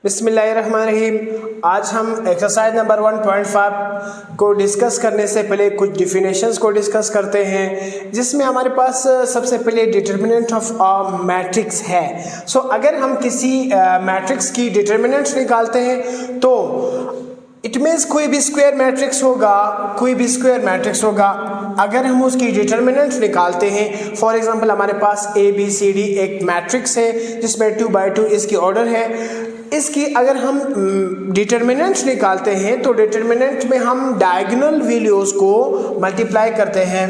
बिस्मिल्लाहिर्रहमानिर्रहीम। आज हम एक्सरसाइज नंबर 1.5 को डिस्कस करने से पहले कुछ डिफिनेशंस को डिस्कस करते हैं, जिसमें हमारे पास सबसे पहले डिटर्मिनेंट ऑफ अ मैट्रिक्स है। सो अगर हम किसी मैट्रिक्स की डिटर्मिनेंट निकालते हैं तो इट मीन्स कोई भी स्क्वायर मैट्रिक्स होगा, अगर हम उसकी डिटर्मिनेंट निकालते हैं। फॉर एग्जांपल हमारे पास ABCD एक मैट्रिक्स है जिसमें 2×2 इसकी ऑर्डर है। इसकी अगर हम डिटर्मिनेंट निकालते हैं तो डिटर्मिनेंट में हम डायगोनल वैल्यूज को मल्टीप्लाई करते हैं।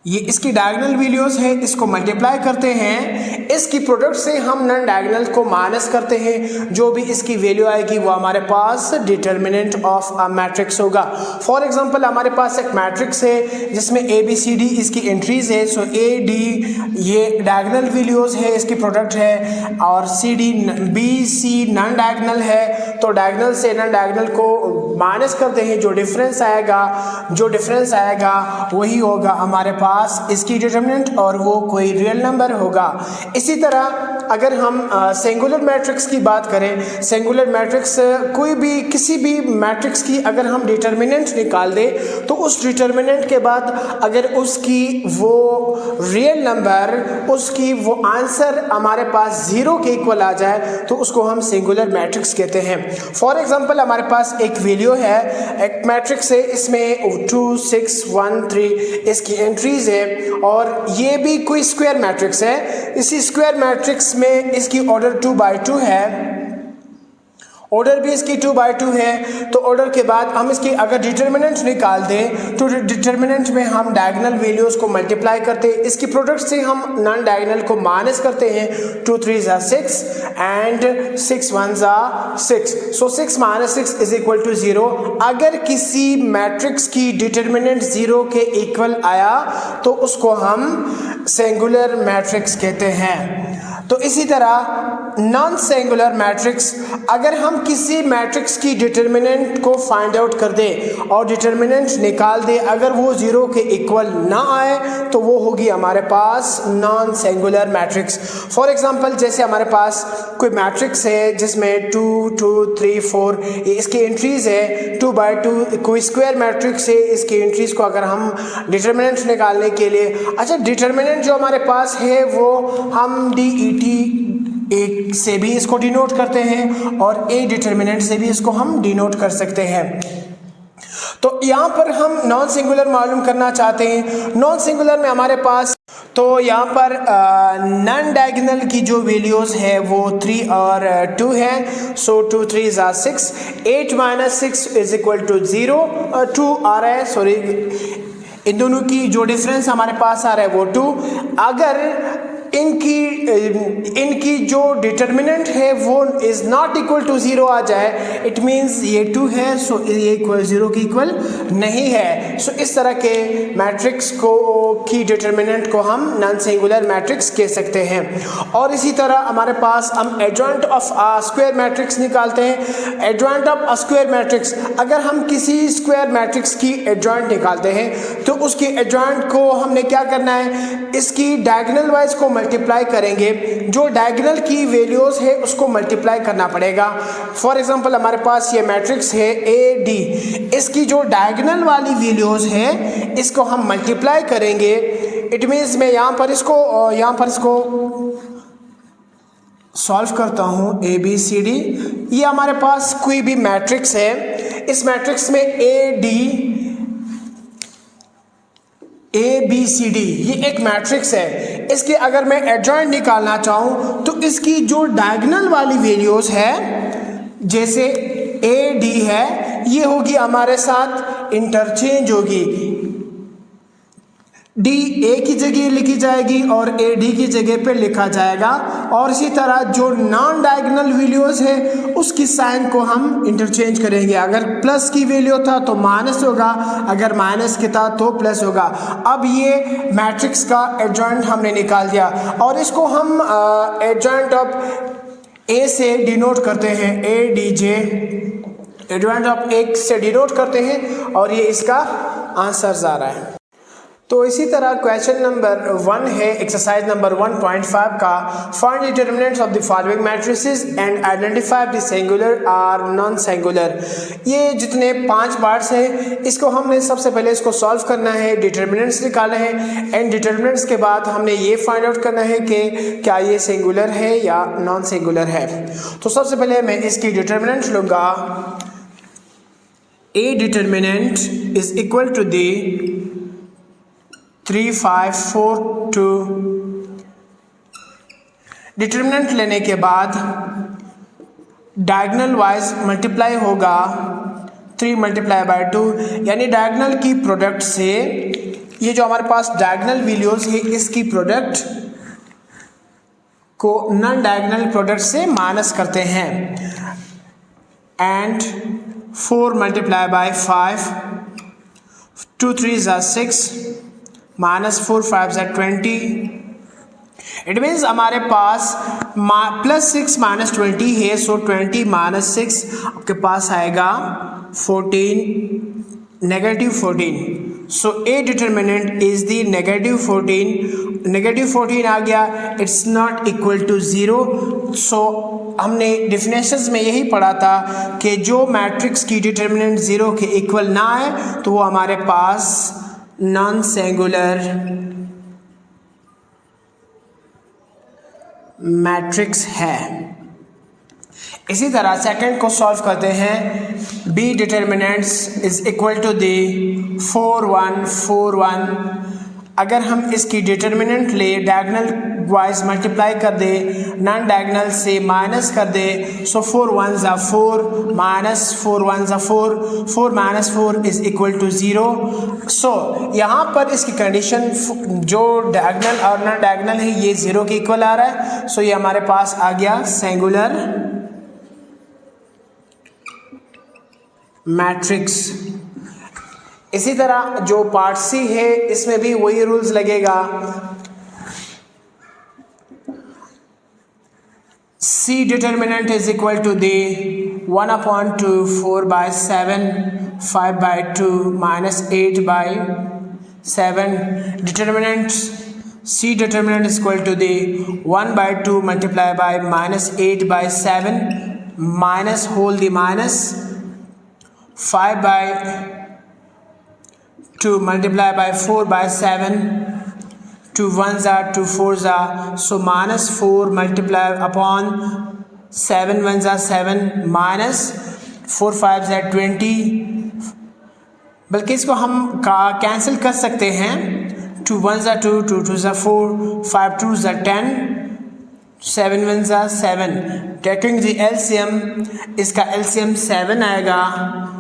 ये इसकी डायगोनल वैल्यूज है, इसको मल्टीप्लाई करते हैं। इसकी प्रोडक्ट से हम नॉन डायगोनल को माइनस करते हैं। जो भी इसकी वैल्यू आएगी वो हमारे पास डिटर्मिनेंट ऑफ अ मैट्रिक्स होगा। फॉर एग्जांपल हमारे पास एक मैट्रिक्स है जिसमें ABCD इसकी एंट्रीज है। सो AD ये डायगोनल वैल्यूज है, इसकी प्रोडक्ट है, और BC नॉन डायगोनल है। तो डायगोनल से नॉन डायगोनल को माइनस करते हैं। जो डिफरेंस आएगा वही होगा हमारे पास इसकी डिटर्मिनेंट, और वो कोई रियल नंबर होगा। इसी तरह अगर हम सिंगुलर मैट्रिक्स की बात करें, सिंगुलर मैट्रिक्स किसी भी मैट्रिक्स की अगर हम डिटर्मिनेंट निकाल दें तो उस डिटर्मिनेंट के बाद अगर उसकी वो रियल नंबर, उसकी वो आंसर हमारे पास 0 के इक्वल आ जाए तो उसको हम सिंगुलर मैट्रिक्स कहते हैं। फॉर एग्जांपल हमारे पास एक वैल्यू है, एक मैट्रिक्स है, इसमें 2 6 1 3 इसकी एंट्रीज है, और ये भी कोई स्क्वायर मैट्रिक्स है। इसी स्क्वायर मैट्रिक्स में इसकी ऑर्डर 2×2 है, ऑर्डर भी इसकी 2×2 है। तो ऑर्डर के बाद हम इसकी अगर डिटर्मिनेंट निकाल दें तो डिटर्मिनेंट में हम डायगोनल वैल्यूज को मल्टीप्लाई करते हैं। इसकी प्रोडक्ट से हम नॉन डायगोनल को माइनस करते हैं। 2 3 6 एंड 6 1 6। सो 6 - 6 = 0। अगर किसी मैट्रिक्स की डिटर्मिनेंट 0 के इक्वल आया तो उसको हम सिंगुलर मैट्रिक्स कहते हैं। तो इसी तरह नॉन सिंगुलर मैट्रिक्स, अगर हम किसी मैट्रिक्स की डिटर्मिनेंट को फाइंड आउट कर दें और डिटर्मिनेंट निकाल दें, अगर वो 0 के इक्वल ना आए तो वो होगी हमारे पास non singular matrix. For example जैसे हमारे पास कोई मैट्रिक्स है जिसमें 2 2 3 4 इसकी एंट्रीज है। 2×2 कोई स्क्वायर मैट्रिक्स है, इसकी एंट्रीज को अगर हम डिटर्मिनेंट निकालने के लिए, अच्छा डिटर्मिनेंट जो हमारे पास है वो हम DET एक से भी इसको डिनोट करते हैं और A डिटर्मिनेंट से भी इसको हम डिनोट कर सकते हैं। तो यहाँ पर हम नॉन सिंगुलर मालूम करना चाहते हैं। नॉन सिंगुलर में हमारे पास तो यहाँ पर नॉन डायगोनल की जो वैल्यूज है वो 3 और 2 है। सो 2 3 6, 8 - 6 = 0। 2 आ रहा है, सॉरी, इन दोनों की जो डिफरेंस हमारे पास आ रहा है वो 2। अगर इनकी जो डिटर्मिनेंट है वो इज नॉट इक्वल टू 0 आ जाए, इट मींस ये 2 है, सो ये इक्वल 0 के इक्वल नहीं है। सो इस तरह के मैट्रिक्स की डिटर्मिनेंट को हम नॉन सिंगुलर मैट्रिक्स कह सकते हैं। और इसी तरह हमारे पास हम adjoint of a square matrix निकालते हैं। Adjoint of a square matrix, अगर हम किसी स्क्वायर मैट्रिक्स की एडजॉइंट निकालते हैं तो उसकी एडजॉइंट को हमने क्या करना है, इसकी डायगोनल वाइज को मल्टीप्लाई करेंगे। जो डायगोनल की वैल्यूज है उसको मल्टीप्लाई करना पड़ेगा। फॉर एग्जांपल हमारे पास ये मैट्रिक्स है AD, इसकी जो डायगोनल वाली वैल्यूज है इसको हम मल्टीप्लाई करेंगे। इट मींस मैं यहाँ पर इसको सॉल्व करता हूँ। ABCD ये हमारे पास कोई भी मैट्रिक्स है। इस मैट्रिक्स में ABCD ये एक मैट्रिक्स है। इसके अगर मैं एडजॉइंट निकालना चाहूँ तो इसकी जो डायगोनल वाली वैल्यूज है, जैसे AD है, ये होगी हमारे साथ इंटरचेंज होगी। D A की जगह लिखी जाएगी और AD की जगह पे लिखा जाएगा। और इसी तरह जो नॉन डायगोनल वैल्यूज है उसकी साइन को हम इंटरचेंज करेंगे। अगर प्लस की वैल्यू था तो माइनस होगा, अगर माइनस की था तो प्लस होगा। अब ये मैट्रिक्स का एडजॉइंट हमने निकाल दिया और इसको हम एडजॉइंट ऑफ A से डिनोट करते हैं। ADJ एडजॉइंट ऑफ A से डिनोट करते हैं और ये इसका आंसर आ रहा है। तो इसी तरह क्वेश्चन नंबर 1 है एक्सरसाइज नंबर 1.5 का, find determinants of the following matrices and identify the singular और नॉन सिंगुलर। ये जितने 5 पार्ट्स हैं इसको हमने सबसे पहले इसको सॉल्व करना है, डिटर्मिनेंट्स निकालने हैं एंड डिटर्मिनेंट्स के बाद हमने ये फाइंड आउट करना है कि क्या ये सिंगुलर है या नॉन सिंगुलर है। तो सबसे पहले मैं इसकी डिटर्मिनेंट लूँगा। A determinant is equal to the 3, 5, 4, 2। Determinant लेने के बाद डायगोनल वाइज मल्टीप्लाई होगा 3 मल्टीप्लाई बाय 2, यानी डायगोनल की प्रोडक्ट से ये जो हमारे पास डायगोनल वैल्यूज है इसकी प्रोडक्ट को नॉन डायगोनल प्रोडक्ट से माइनस करते हैं and 4 multiply by 5, 2 3 6 minus 4 5 20। It means हमारे पास +6 माइनस 20 है, सो 20 माइनस 6 आपके पास आएगा 14, -14। सो ए डिटर्मिनेंट इज द -14। -14 आ गया, इट्स नॉट इक्वल टू 0। सो हमने डिफिनेशंस में यही पढ़ा था कि जो मैट्रिक्स की डिटर्मिनेंट 0 के इक्वल ना आए तो वो हमारे पास नॉन सिंगुलर मैट्रिक्स है। इसी तरह सेकंड को सॉल्व करते हैं। B determinants is equal to the 4 1 4 1। अगर हम इसकी डिटर्मिनेंट ले डायगोनल वाइज मल्टीप्लाई कर दे, नॉन डायगोनल से माइनस कर दे, सो 4 1 ज़ा 4 माइनस 4 1 ज़ा 4, 4 माइनस 4 इज इक्वल टू 0। सो यहाँ पर इसकी कंडीशन जो डायगोनल और नॉन डायगोनल है ये 0 के इक्वल आ रहा है। सो ये हमारे पास आ गया सिंगुलर मैट्रिक्स। इसी तरह जो पार्ट सी है इसमें भी वही रूल्स लगेगा। C determinant is equal to the 1/2 4/7 5/2 minus 8/7। determinant C determinant is equal to the 1/2 multiplied by -8/7 minus whole the minus 5/2 multiplied by 4/7, 2 1s are 2 4s are, so minus 4 multiplied upon 7 1s are 7 minus 4 5s are 20। बल्कि इसको हम cancel कर सकते हैं। 2 1s are 2, 2 2s are 4, 5 2s are 10, 7 1s are 7। Taking the LCM, इसका LCM 7 आएगा,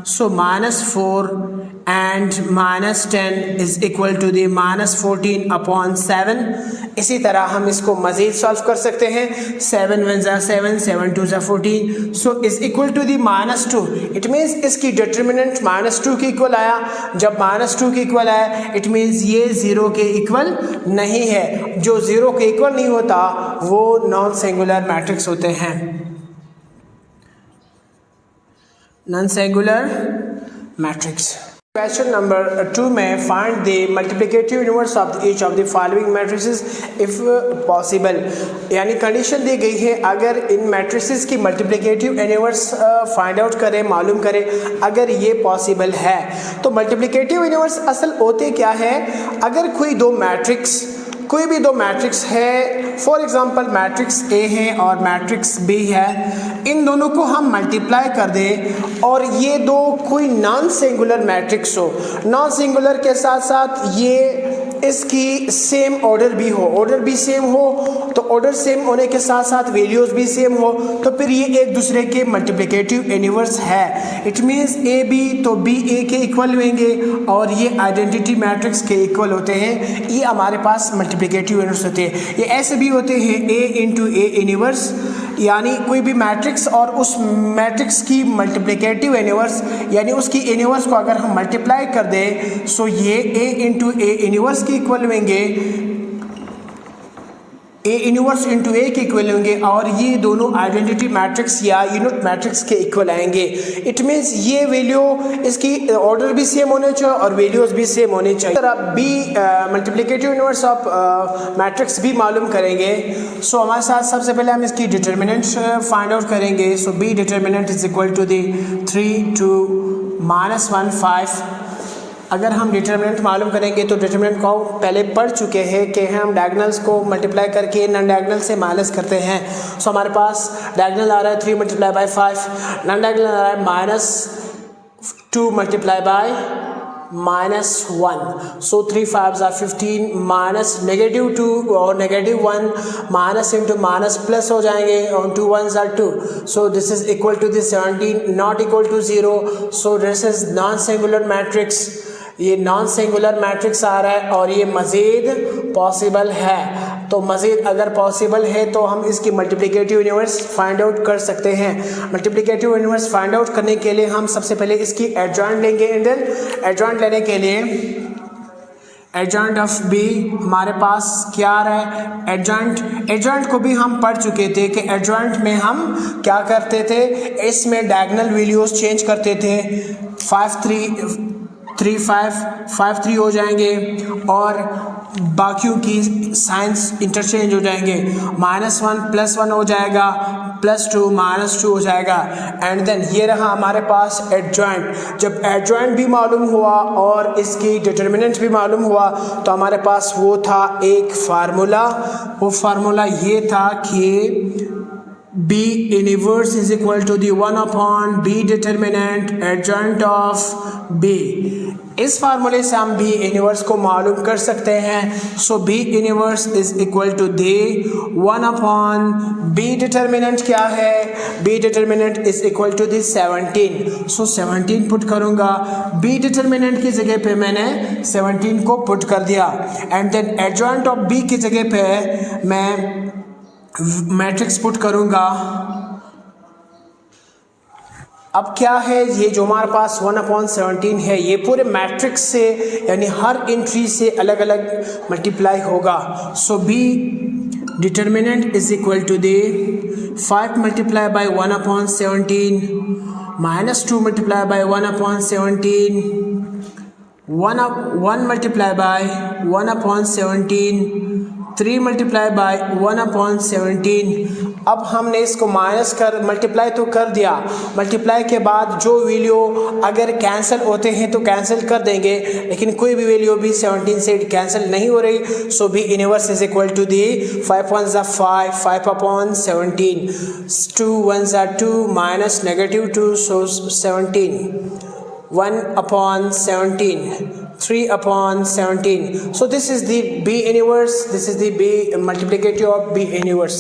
so -4 and -10 is equal to the -14/7। इसी तरह हम इसको मज़ीद सॉल्व कर सकते हैं। 7 1s are 7, 7 2s are 14, so is equal to the -2। It means इसकी डिटर्मिनेंट -2 के इक्वल आया। जब -2 के इक्वल आया इट मीन्स ये 0 के इक्वल नहीं है। जो 0 के इक्वल नहीं होता वो नॉन सिंगुलर मैट्रिक्स होते हैं। Non singular matrix. Question number 2 में find the multiplicative inverse of each of the following matrices if possible, यानी कंडीशन दी गई है अगर इन मैट्रिसेस की मल्टीप्लिकेटिव इनवर्स फाइंड आउट करें, मालूम करें अगर ये पॉसिबल है। तो मल्टीप्लिकेटिव इनवर्स असल होते क्या है, अगर कोई भी दो मैट्रिक्स है, फॉर एग्जांपल मैट्रिक्स ए है और मैट्रिक्स बी है, इन दोनों को हम मल्टीप्लाई कर दें और ये दो कोई नॉन सिंगुलर मैट्रिक्स हो, नॉन सिंगुलर के साथ साथ ये इसकी सेम ऑर्डर भी हो, ऑर्डर भी सेम हो, तो ऑर्डर सेम होने के साथ साथ वैल्यूज भी सेम हो, तो फिर ये एक दूसरे के मल्टीप्लिकेटिव इनवर्स है। इट मीन्स ए बी तो बी ए के इक्वल होंगे और ये आइडेंटिटी मैट्रिक्स के इक्वल होते हैं। ये हमारे पास मल्टीप्लिकेटिव इनवर्स होते हैं। ये ऐसे भी होते हैं ए इंटू ए इनवर्स, यानी कोई भी मैट्रिक्स और उस मैट्रिक्स की मल्टीप्लिकेटिव इनवर्स यानी उसकी इनवर्स को अगर हम मल्टीप्लाई कर दें सो ये ए इंटू ए इनवर्स के इक्वल होंगे। ए इन्वर्स इंटू ए के इक्वल होंगे और ये दोनों आइडेंटिटी मैट्रिक्स या यूनिट मैट्रिक्स के इक्वल आएंगे। इट मीन्स ये वैल्यू इसकी ऑर्डर भी सेम होने चाहिए और वैल्यूज भी सेम होने चाहिए। तरह बी मल्टीप्लिकेटिव इन्वर्स ऑफ मैट्रिक्स भी मालूम करेंगे। सो हमारे साथ सबसे पहले हम इसकी डिटर्मिनेंट फाइंड आउट करेंगे। So B determinant is equal to the 3 2 -1 5। अगर हम डिटर्मिनेंट मालूम करेंगे तो डिटर्मिनेंट को पहले पढ़ चुके हैं कि हम डायगोनल्स को मल्टीप्लाई करके नॉन डायगोनल से माइनस करते हैं। सो हमारे पास डायगोनल आ रहा है 3 × 5, नॉन डायगोनल आ रहा है -2 × -1। सो 3 5s are 15 माइनस -2 और -1 माइनस इंटू माइनस प्लस हो जाएंगे और 2 1s are 2। So this is equal to this 17 not equal to 0। So this is non singular matrix. ये नॉन सिंगुलर मैट्रिक्स आ रहा है और ये मज़ीद पॉसिबल है। तो मज़ीद अगर पॉसिबल है तो हम इसकी मल्टीप्लिकेटिव यूनिवर्स फाइंड आउट कर सकते हैं। मल्टीप्लिकेटिव यूनिवर्स फाइंड आउट करने के लिए हम सबसे पहले इसकी एडजॉइंट लेंगे। एंड देन एडजॉइंट लेने के लिए एडजॉइंट ऑफ बी हमारे पास क्या आ रहा है। एडजॉइंट को भी हम पढ़ चुके थे कि एडजॉइंट में हम क्या करते थे, इसमें डायगोनल वैल्यूज चेंज करते थे। 5 3 5 3 हो जाएंगे और बाकियों की साइंस इंटरचेंज हो जाएंगे। -1 +1 हो जाएगा, +2 -2 हो जाएगा। एंड देन ये रहा हमारे पास एडजॉइंट। जब एडजॉइंट भी मालूम हुआ और इसकी डिटर्मिनेंट भी मालूम हुआ तो हमारे पास वो था एक फार्मूला। वो फार्मूला ये था कि B inverse is equal to the 1/B determinant adjoint of B। इस फार्मूले से हम B इनवर्स को मालूम कर सकते हैं। So B inverse is equal to the 1/B determinant क्या है, B determinant is equal to the 17। So 17 put करूँगा, B डिटर्मिनेंट की जगह पे मैंने 17 को पुट कर दिया। And then adjoint of B की जगह पे मैं मैट्रिक्स पुट करूंगा। अब क्या है, ये जो हमारे पास 1/17 है ये पूरे मैट्रिक्स से यानी हर एंट्री से अलग अलग मल्टीप्लाई होगा। So B determinant is equal to the 5 × 1/17 -2 × 1/17 1 × 1/17 3 × 1/17। अब हमने इसको माइनस कर मल्टीप्लाई तो कर दिया। मल्टीप्लाई के बाद जो वैल्यू अगर कैंसिल होते हैं तो कैंसिल कर देंगे, लेकिन कोई भी वैल्यू भी 17 से कैंसिल नहीं हो रही। So B inverse is equal to the 5 1s are 5 5/17 2 1s are 2 minus -2 so 17 1/17 3/17। so this is the B inverse, this is the B multiplicative of B inverse।